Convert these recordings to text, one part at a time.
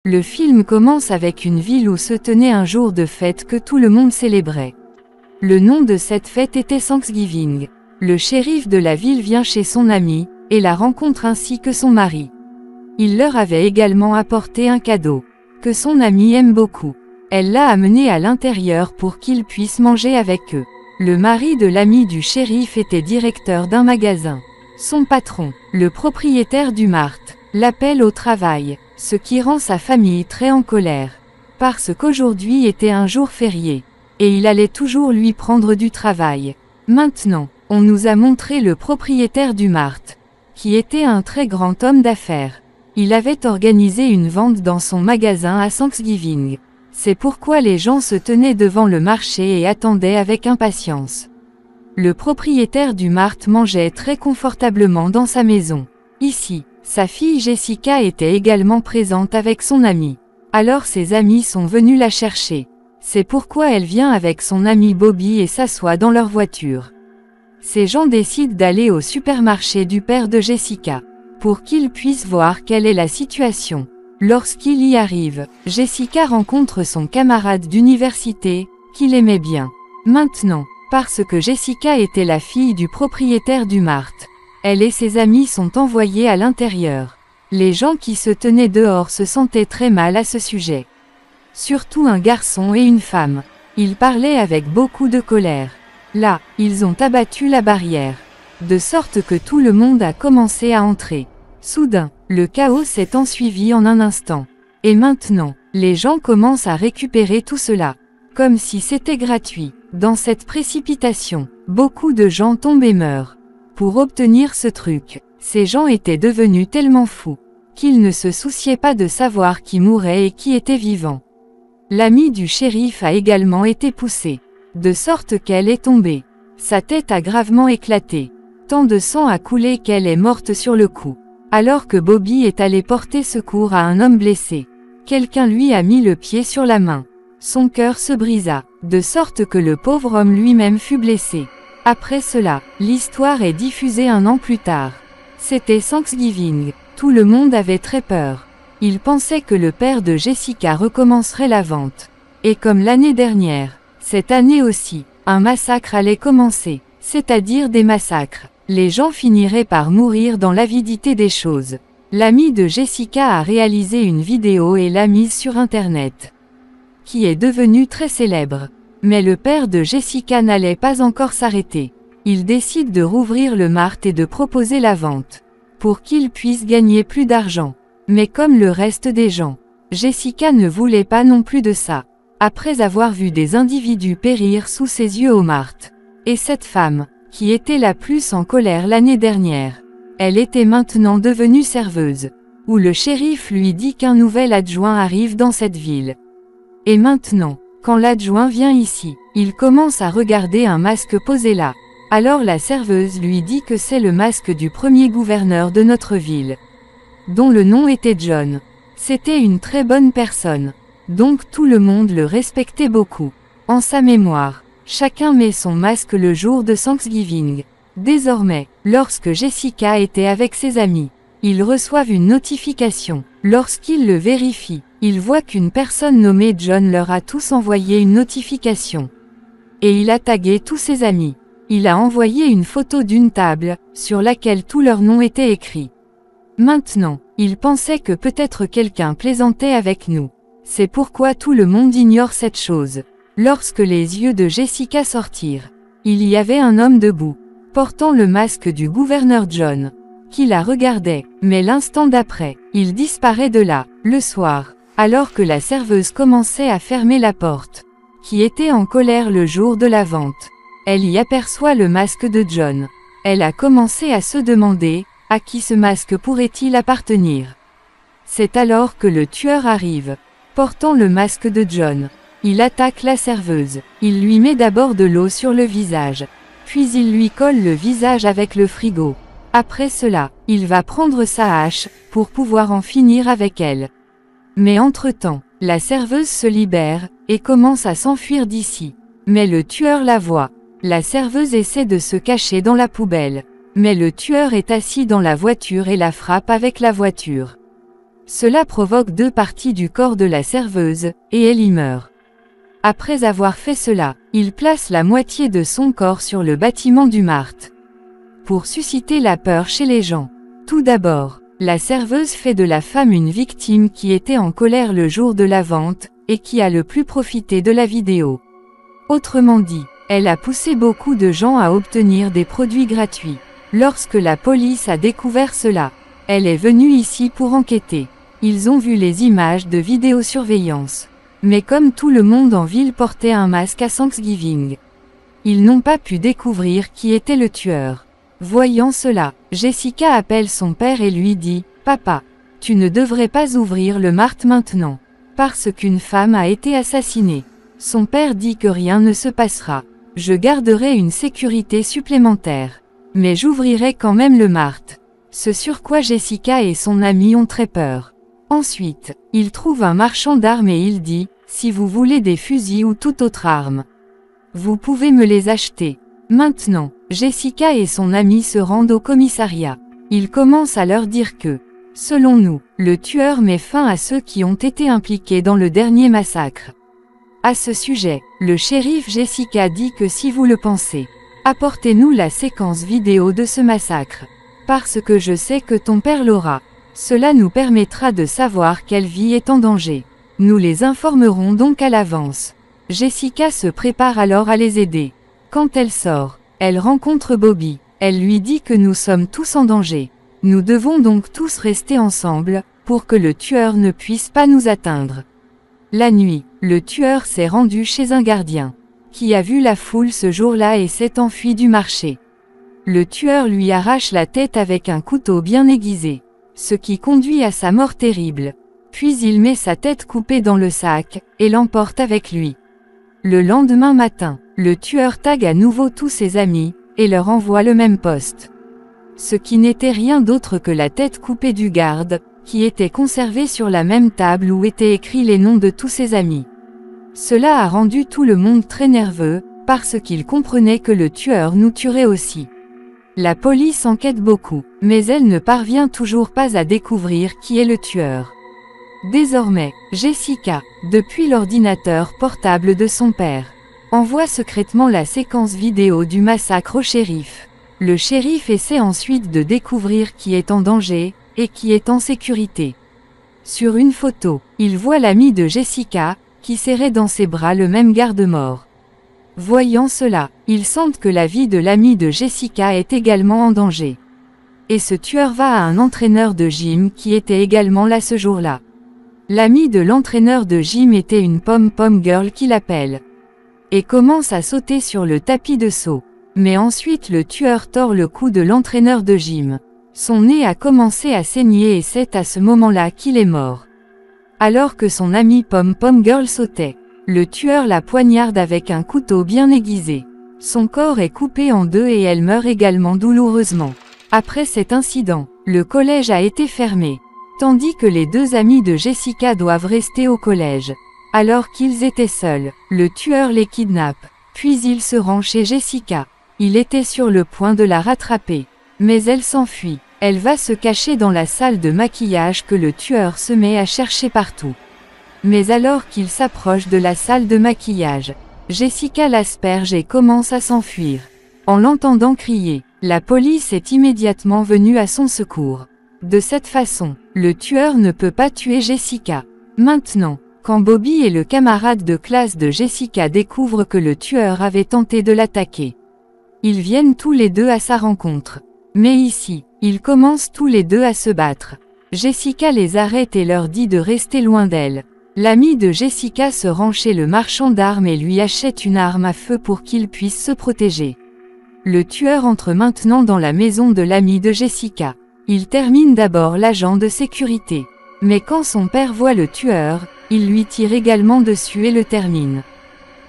Le film commence avec une ville où se tenait un jour de fête que tout le monde célébrait. Le nom de cette fête était Thanksgiving. Le shérif de la ville vient chez son ami, et la rencontre ainsi que son mari. Il leur avait également apporté un cadeau, que son ami aime beaucoup. Elle l'a amené à l'intérieur pour qu'il puisse manger avec eux. Le mari de l'ami du shérif était directeur d'un magasin. Son patron, le propriétaire du Mart, l'appelle au travail, ce qui rend sa famille très en colère. Parce qu'aujourd'hui était un jour férié. Et il allait toujours lui prendre du travail. Maintenant, on nous a montré le propriétaire du Mart, qui était un très grand homme d'affaires. Il avait organisé une vente dans son magasin à Thanksgiving. C'est pourquoi les gens se tenaient devant le marché et attendaient avec impatience. Le propriétaire du Mart mangeait très confortablement dans sa maison. Ici, sa fille Jessica était également présente avec son ami. Alors ses amis sont venus la chercher. C'est pourquoi elle vient avec son ami Bobby et s'assoit dans leur voiture. Ces gens décident d'aller au supermarché du père de Jessica, pour qu'ils puissent voir quelle est la situation. Lorsqu'il y arrive, Jessica rencontre son camarade d'université, qu'il aimait bien. Maintenant, parce que Jessica était la fille du propriétaire du Mart, elle et ses amis sont envoyés à l'intérieur. Les gens qui se tenaient dehors se sentaient très mal à ce sujet. Surtout un garçon et une femme. Ils parlaient avec beaucoup de colère. Là, ils ont abattu la barrière. De sorte que tout le monde a commencé à entrer. Soudain, le chaos s'est ensuivi en un instant. Et maintenant, les gens commencent à récupérer tout cela. Comme si c'était gratuit. Dans cette précipitation, beaucoup de gens tombent et meurent. Pour obtenir ce truc, ces gens étaient devenus tellement fous, qu'ils ne se souciaient pas de savoir qui mourait et qui était vivant. L'ami du shérif a également été poussé, de sorte qu'elle est tombée. Sa tête a gravement éclaté. Tant de sang a coulé qu'elle est morte sur le coup. Alors que Bobby est allé porter secours à un homme blessé, quelqu'un lui a mis le pied sur la main. Son cœur se brisa, de sorte que le pauvre homme lui-même fut blessé. Après cela, l'histoire est diffusée un an plus tard. C'était Thanksgiving, tout le monde avait très peur. Il pensait que le père de Jessica recommencerait la vente. Et comme l'année dernière, cette année aussi, un massacre allait commencer, c'est-à-dire des massacres. Les gens finiraient par mourir dans l'avidité des choses. L'ami de Jessica a réalisé une vidéo et l'a mise sur Internet, qui est devenue très célèbre. Mais le père de Jessica n'allait pas encore s'arrêter. Il décide de rouvrir le Mart et de proposer la vente, pour qu'il puisse gagner plus d'argent. Mais comme le reste des gens, Jessica ne voulait pas non plus de ça. Après avoir vu des individus périr sous ses yeux au Mart. Et cette femme, qui était la plus en colère l'année dernière, elle était maintenant devenue serveuse, où le shérif lui dit qu'un nouvel adjoint arrive dans cette ville. Et maintenant, quand l'adjoint vient ici, il commence à regarder un masque posé là. Alors la serveuse lui dit que c'est le masque du premier gouverneur de notre ville, dont le nom était John. C'était une très bonne personne. Donc tout le monde le respectait beaucoup. En sa mémoire, chacun met son masque le jour de Thanksgiving. Désormais, lorsque Jessica était avec ses amis, ils reçoivent une notification. Lorsqu'ils le vérifient, ils voient qu'une personne nommée John leur a tous envoyé une notification. Et il a tagué tous ses amis. Il a envoyé une photo d'une table, sur laquelle tous leurs noms étaient écrits. Maintenant, il pensait que peut-être quelqu'un plaisantait avec nous. C'est pourquoi tout le monde ignore cette chose. Lorsque les yeux de Jessica sortirent, il y avait un homme debout, portant le masque du gouverneur John, qui la regardait, mais l'instant d'après, il disparaît de là, le soir, alors que la serveuse commençait à fermer la porte, qui était en colère le jour de la vente. Elle y aperçoit le masque de John. Elle a commencé à se demander, à qui ce masque pourrait-il appartenir? C'est alors que le tueur arrive, portant le masque de John. Il attaque la serveuse. Il lui met d'abord de l'eau sur le visage. Puis il lui colle le visage avec le frigo. Après cela, il va prendre sa hache, pour pouvoir en finir avec elle. Mais entre-temps, la serveuse se libère, et commence à s'enfuir d'ici. Mais le tueur la voit. La serveuse essaie de se cacher dans la poubelle. Mais le tueur est assis dans la voiture et la frappe avec la voiture. Cela provoque 2 parties du corps de la serveuse, et elle y meurt. Après avoir fait cela, il place la moitié de son corps sur le bâtiment du Mart. Pour susciter la peur chez les gens. Tout d'abord, la serveuse fait de la femme une victime qui était en colère le jour de la vente, et qui a le plus profité de la vidéo. Autrement dit, elle a poussé beaucoup de gens à obtenir des produits gratuits. Lorsque la police a découvert cela, elle est venue ici pour enquêter. Ils ont vu les images de vidéosurveillance. Mais comme tout le monde en ville portait un masque à Thanksgiving, ils n'ont pas pu découvrir qui était le tueur. Voyant cela, Jessica appelle son père et lui dit « Papa, tu ne devrais pas ouvrir le Mart maintenant, parce qu'une femme a été assassinée. » Son père dit que rien ne se passera. « Je garderai une sécurité supplémentaire. Mais j'ouvrirai quand même le Mart. » Ce sur quoi Jessica et son ami ont très peur. Ensuite, il trouve un marchand d'armes et il dit « Si vous voulez des fusils ou toute autre arme, vous pouvez me les acheter. » Maintenant, Jessica et son ami se rendent au commissariat. Il commence à leur dire que, selon nous, le tueur met fin à ceux qui ont été impliqués dans le dernier massacre. À ce sujet, le shérif Jessica dit que si vous le pensez, apportez-nous la séquence vidéo de ce massacre. Parce que je sais que ton père l'aura. Cela nous permettra de savoir quelle vie est en danger. Nous les informerons donc à l'avance. Jessica se prépare alors à les aider. Quand elle sort, elle rencontre Bobby. Elle lui dit que nous sommes tous en danger. Nous devons donc tous rester ensemble, pour que le tueur ne puisse pas nous atteindre. La nuit, le tueur s'est rendu chez un gardien, qui a vu la foule ce jour-là et s'est enfui du marché. Le tueur lui arrache la tête avec un couteau bien aiguisé, ce qui conduit à sa mort terrible. Puis il met sa tête coupée dans le sac, et l'emporte avec lui. Le lendemain matin, le tueur tague à nouveau tous ses amis, et leur envoie le même poste. Ce qui n'était rien d'autre que la tête coupée du garde, qui était conservée sur la même table où étaient écrits les noms de tous ses amis. Cela a rendu tout le monde très nerveux, parce qu'ils comprenaient que le tueur nous tuerait aussi. La police enquête beaucoup, mais elle ne parvient toujours pas à découvrir qui est le tueur. Désormais, Jessica, depuis l'ordinateur portable de son père, envoie secrètement la séquence vidéo du massacre au shérif. Le shérif essaie ensuite de découvrir qui est en danger, et qui est en sécurité. Sur une photo, il voit l'ami de Jessica, qui serrait dans ses bras le même garde-mort. Voyant cela, ils sentent que la vie de l'ami de Jessica est également en danger. Et ce tueur va à un entraîneur de gym qui était également là ce jour-là. L'ami de l'entraîneur de gym était une pom-pom girl qui l'appelle. Et commence à sauter sur le tapis de saut. Mais ensuite le tueur tord le cou de l'entraîneur de gym. Son nez a commencé à saigner et c'est à ce moment-là qu'il est mort. Alors que son ami pom-pom girl sautait, le tueur la poignarde avec un couteau bien aiguisé. Son corps est coupé en deux et elle meurt également douloureusement. Après cet incident, le collège a été fermé. Tandis que les deux amis de Jessica doivent rester au collège. Alors qu'ils étaient seuls, le tueur les kidnappe. Puis il se rend chez Jessica. Il était sur le point de la rattraper. Mais elle s'enfuit. Elle va se cacher dans la salle de maquillage que le tueur se met à chercher partout. Mais alors qu'il s'approche de la salle de maquillage, Jessica l'asperge et commence à s'enfuir. En l'entendant crier, la police est immédiatement venue à son secours. De cette façon, le tueur ne peut pas tuer Jessica. Maintenant, quand Bobby et le camarade de classe de Jessica découvrent que le tueur avait tenté de l'attaquer, ils viennent tous les deux à sa rencontre. Mais ici, ils commencent tous les deux à se battre. Jessica les arrête et leur dit de rester loin d'elle. L'ami de Jessica se rend chez le marchand d'armes et lui achète une arme à feu pour qu'il puisse se protéger. Le tueur entre maintenant dans la maison de l'ami de Jessica. Il termine d'abord l'agent de sécurité. Mais quand son père voit le tueur, il lui tire également dessus et le termine.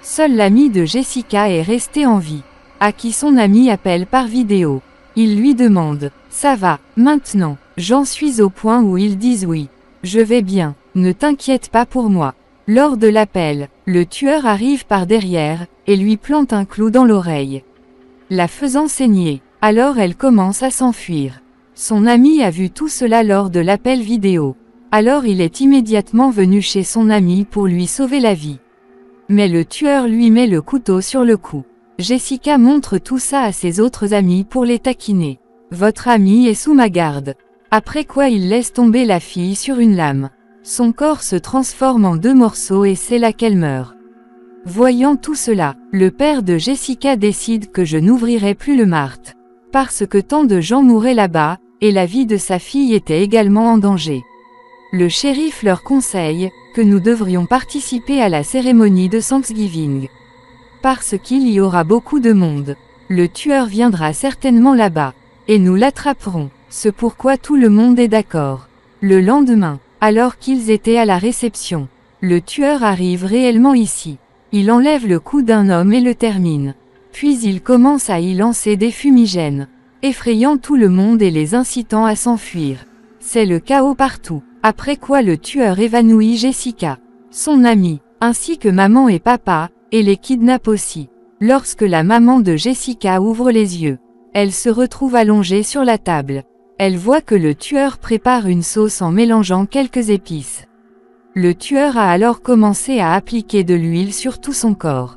Seul l'ami de Jessica est resté en vie, à qui son ami appelle par vidéo. Il lui demande « Ça va, maintenant, j'en suis au point où ils disent oui. Je vais bien, ne t'inquiète pas pour moi. » Lors de l'appel, le tueur arrive par derrière, et lui plante un clou dans l'oreille, la faisant saigner. Alors elle commence à s'enfuir. Son ami a vu tout cela lors de l'appel vidéo. Alors il est immédiatement venu chez son ami pour lui sauver la vie. Mais le tueur lui met le couteau sur le cou. Jessica montre tout ça à ses autres amis pour les taquiner. Votre ami est sous ma garde. Après quoi il laisse tomber la fille sur une lame. Son corps se transforme en 2 morceaux et c'est là qu'elle meurt. Voyant tout cela, le père de Jessica décide que je n'ouvrirai plus le Mart. Parce que tant de gens mouraient là-bas, et la vie de sa fille était également en danger. Le shérif leur conseille que nous devrions participer à la cérémonie de Thanksgiving. Parce qu'il y aura beaucoup de monde. Le tueur viendra certainement là-bas. Et nous l'attraperons. Ce pourquoi tout le monde est d'accord. Le lendemain, alors qu'ils étaient à la réception, le tueur arrive réellement ici. Il enlève le cou d'un homme et le termine. Puis il commence à y lancer des fumigènes, effrayant tout le monde et les incitant à s'enfuir. C'est le chaos partout. Après quoi le tueur évanouit Jessica, son amie, ainsi que maman et papa, et les kidnappe aussi. Lorsque la maman de Jessica ouvre les yeux, elle se retrouve allongée sur la table. Elle voit que le tueur prépare une sauce en mélangeant quelques épices. Le tueur a alors commencé à appliquer de l'huile sur tout son corps,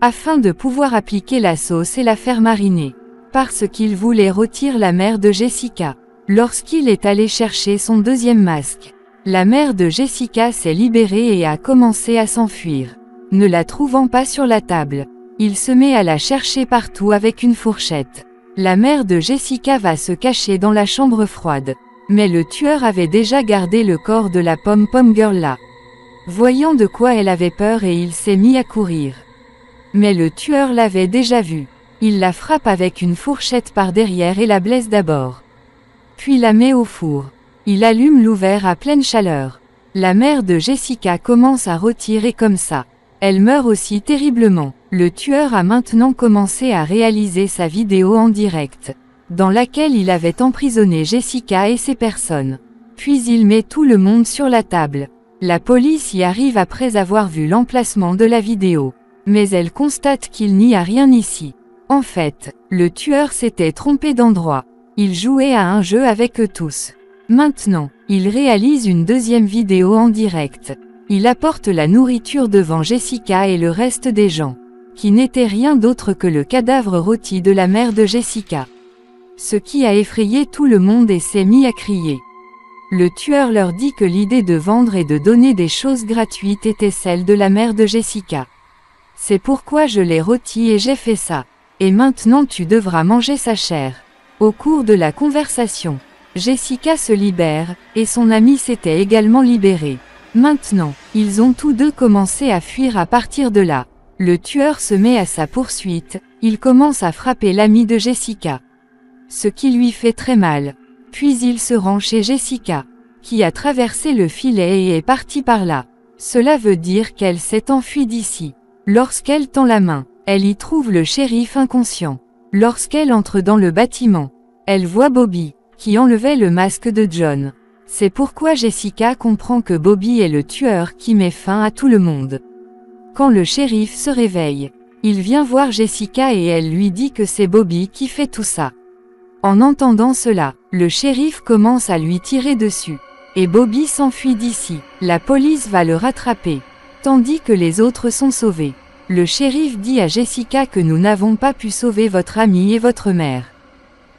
afin de pouvoir appliquer la sauce et la faire mariner, parce qu'il voulait rôtir la mère de Jessica. Lorsqu'il est allé chercher son deuxième masque, la mère de Jessica s'est libérée et a commencé à s'enfuir. Ne la trouvant pas sur la table, il se met à la chercher partout avec une fourchette. La mère de Jessica va se cacher dans la chambre froide. Mais le tueur avait déjà gardé le corps de la pom-pom girl là. Voyant de quoi elle avait peur et il s'est mis à courir. Mais le tueur l'avait déjà vue. Il la frappe avec une fourchette par derrière et la blesse d'abord. Puis la met au four. Il allume l'ouvert à pleine chaleur. La mère de Jessica commence à rôtir comme ça. Elle meurt aussi terriblement. Le tueur a maintenant commencé à réaliser sa vidéo en direct, dans laquelle il avait emprisonné Jessica et ses personnes. Puis il met tout le monde sur la table. La police y arrive après avoir vu l'emplacement de la vidéo. Mais elle constate qu'il n'y a rien ici. En fait, le tueur s'était trompé d'endroit. Il jouait à un jeu avec eux tous. Maintenant, il réalise une deuxième vidéo en direct. Il apporte la nourriture devant Jessica et le reste des gens, qui n'était rien d'autre que le cadavre rôti de la mère de Jessica. Ce qui a effrayé tout le monde et s'est mis à crier. Le tueur leur dit que l'idée de vendre et de donner des choses gratuites était celle de la mère de Jessica. C'est pourquoi je l'ai rôti et j'ai fait ça. Et maintenant tu devras manger sa chair. Au cours de la conversation, Jessica se libère, et son ami s'était également libéré. Maintenant, ils ont tous deux commencé à fuir à partir de là. Le tueur se met à sa poursuite, il commence à frapper l'ami de Jessica, ce qui lui fait très mal. Puis il se rend chez Jessica, qui a traversé le filet et est partie par là. Cela veut dire qu'elle s'est enfuie d'ici. Lorsqu'elle tend la main, elle y trouve le shérif inconscient. Lorsqu'elle entre dans le bâtiment, elle voit Bobby, qui enlevait le masque de John. C'est pourquoi Jessica comprend que Bobby est le tueur qui met fin à tout le monde. Quand le shérif se réveille, il vient voir Jessica et elle lui dit que c'est Bobby qui fait tout ça. En entendant cela, le shérif commence à lui tirer dessus. Et Bobby s'enfuit d'ici. La police va le rattraper, tandis que les autres sont sauvés. Le shérif dit à Jessica que nous n'avons pas pu sauver votre ami et votre mère,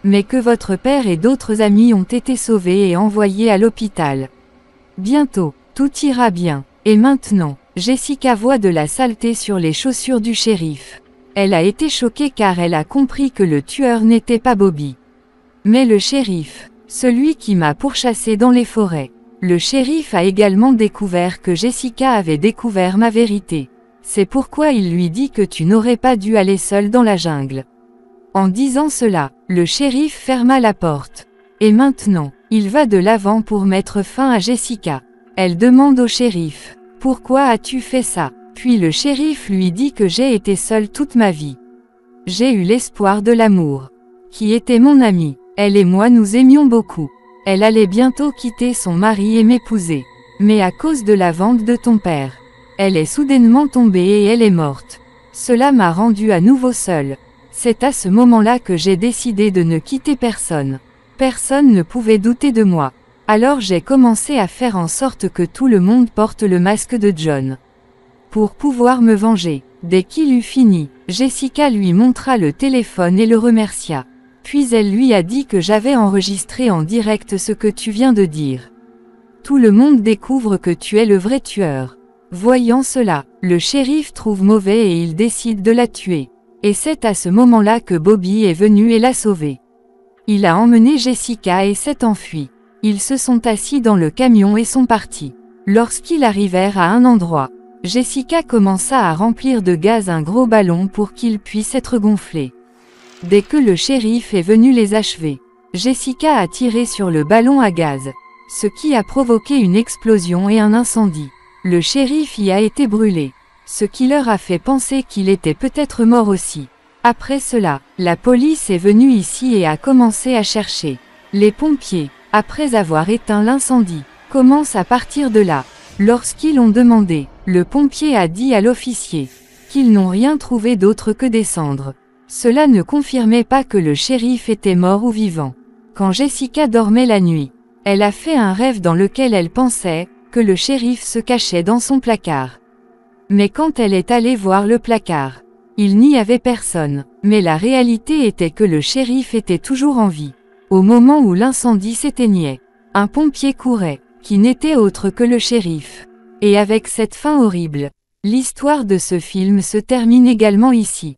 mais que votre père et d'autres amis ont été sauvés et envoyés à l'hôpital. Bientôt, tout ira bien. Et maintenant, Jessica voit de la saleté sur les chaussures du shérif. Elle a été choquée car elle a compris que le tueur n'était pas Bobby, mais le shérif, celui qui m'a pourchassé dans les forêts. Le shérif a également découvert que Jessica avait découvert ma vérité. C'est pourquoi il lui dit que tu n'aurais pas dû aller seule dans la jungle. En disant cela, le shérif ferma la porte. Et maintenant, il va de l'avant pour mettre fin à Jessica. Elle demande au shérif, « Pourquoi as-tu fait ça ?» Puis le shérif lui dit que j'ai été seule toute ma vie. J'ai eu l'espoir de l'amour, qui était mon ami. Elle et moi nous aimions beaucoup. Elle allait bientôt quitter son mari et m'épouser. Mais à cause de la vente de ton père, elle est soudainement tombée et elle est morte. Cela m'a rendue à nouveau seule. C'est à ce moment-là que j'ai décidé de ne quitter personne. Personne ne pouvait douter de moi. Alors j'ai commencé à faire en sorte que tout le monde porte le masque de John. Pour pouvoir me venger. Dès qu'il eut fini, Jessica lui montra le téléphone et le remercia. Puis elle lui a dit que j'avais enregistré en direct ce que tu viens de dire. Tout le monde découvre que tu es le vrai tueur. Voyant cela, le shérif trouve mauvais et il décide de la tuer. Et c'est à ce moment-là que Bobby est venu et l'a sauvée. Il a emmené Jessica et s'est enfui. Ils se sont assis dans le camion et sont partis. Lorsqu'ils arrivèrent à un endroit, Jessica commença à remplir de gaz un gros ballon pour qu'il puisse être gonflé. Dès que le shérif est venu les achever, Jessica a tiré sur le ballon à gaz, ce qui a provoqué une explosion et un incendie. Le shérif y a été brûlé, ce qui leur a fait penser qu'il était peut-être mort aussi. Après cela, la police est venue ici et a commencé à chercher. Les pompiers, après avoir éteint l'incendie, commencent à partir de là. Lorsqu'ils ont demandé, le pompier a dit à l'officier qu'ils n'ont rien trouvé d'autre que des cendres. Cela ne confirmait pas que le shérif était mort ou vivant. Quand Jessica dormait la nuit, elle a fait un rêve dans lequel elle pensait que le shérif se cachait dans son placard. Mais quand elle est allée voir le placard, il n'y avait personne, mais la réalité était que le shérif était toujours en vie. Au moment où l'incendie s'éteignait, un pompier courait, qui n'était autre que le shérif. Et avec cette fin horrible, l'histoire de ce film se termine également ici.